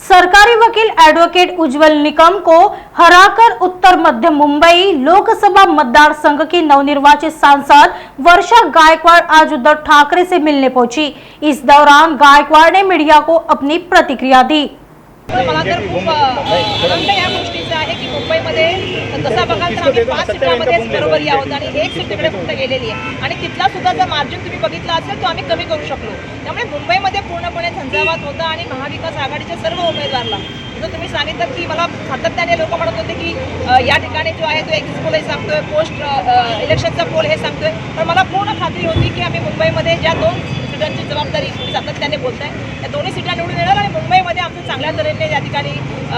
सरकारी वकील एडवोकेट उज्जवल निकम को हराकर उत्तर मध्य मुंबई लोकसभा मतदार संघ की नवनिर्वाचित सांसद वर्षा गायकवाड़ आज उद्धव ठाकरे से मिलने पहुंची। इस दौरान गायकवाड़ ने मीडिया को अपनी प्रतिक्रिया दी। मला तर खूप आनंद या गोष्टीचा आहे की मुंबईमध्ये तसा बघाल तर आम्ही 5 सीटांमध्येच बरोबरी आहोत आणि 1 सीट तिकडे फक्त गेलेली आहे आणि तिथला सुद्धा जर मार्जिन तुम्ही बघितला असेल तो आम्ही कमी करू शकलो। त्यामुळे मुंबईमध्ये पूर्णपणे झंझावात होता आणि महाविकास आघाडीच्या सर्व उमेदवारांना जर तुम्ही सांगितलं की मला सातत्याने लोक म्हणत होते की या ठिकाणी जो आहे तो एक्झिट पोल हे सांगतोय, पोस्ट इलेक्शनचा पोल हे सांगतोय, पण मला पूर्ण खात्री होती की आम्ही मुंबईमध्ये ज्या 2 सीटांची जबाबदारी तुम्ही सातत्याने बोलताय त्या दोन्ही सीटा निवडून येणार आणि मुंबईमध्ये आमचं चांगल्या तऱ्हेने या ठिकाणी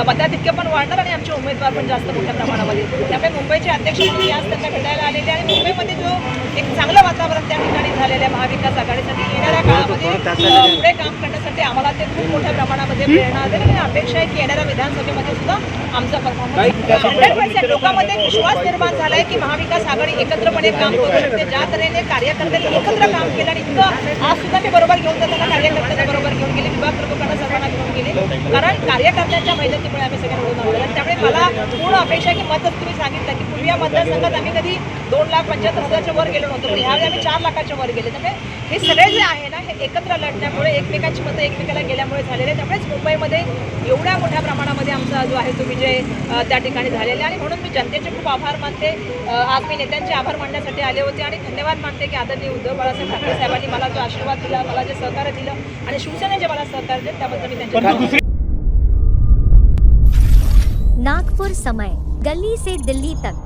मताधिक्य पण वाढणार आणि आमचे उमेदवार पण जास्त मोठ्या प्रमाणामध्ये। त्यामुळे मुंबईचे अध्यक्ष म्हणून आज त्यांना भेटायला आलेले आणि मुंबईमध्ये जो एक चांगलं वातावरण त्या ठिकाणी झालेलं आहे महाविकास आघाडीसाठी येणाऱ्या काळामध्ये पुढे काम करण्यासाठी आम्हाला ते खूप मोठ्या प्रमाणामध्ये प्रेरणा देईल आणि अपेक्षा आहे की येणाऱ्या विधानसभेमध्ये सुद्धा आमचा परफॉर्मन्स 100% लोकांमध्ये विश्वास निर्माण झाला आहे की महाविकास आघाडी एकत्रपणे काम करू शकते। ज्या तऱ्हेने कार्यकर्त्यांनी एकत्र काम केलं आणि इतकं आज सुद्धा मी बरोबर घेऊन जाताना कार्यकर्त्यांना बरोबर घेऊन गेले, विभाग प्रमुखांना सर्वांना घेऊन गेले, कारण कार्यकर्त्यांच्या मेहनतीमुळे आम्ही सगळे निवडून आलो। त्यामुळे मला पूर्ण अपेक्षा आहे की मतच तुम्ही सांगितलं की पूर्वी या मतदारसंघात आम्ही कधी 2,75,000च्या वर गेलो नव्हतो, पण ह्यावेळी आम्ही 4 लाखाच्या वर गेले। त्यामुळे हे सगळे जे आहे ना हे एकत्र लढण्यामुळे एकमेकांची मतं एकमेकाला गेल्यामुळे झालेले, त्यामुळेच मुंबईमध्ये एवढ्या मोठ्या प्रमाणामध्ये आमचा जो आहे तो विजय त्या ठिकाणी झालेला आणि म्हणून मी जनतेचे खूप आभार मानते। आज मी नेत्यांचे आभार मानण्यासाठी आले होते आणि धन्यवाद मानते की आदरणीय उद्धव बाळासाहेब ठाकरे साहेबांनी मला जो आशीर्वाद दिला, मला जे सहकार्य दिलं आणि शिवसेनेने जे मला सहकार्य दिलं त्याबद्दल मी त्यांचे नागपुर समय, गली से दिल्ली तक।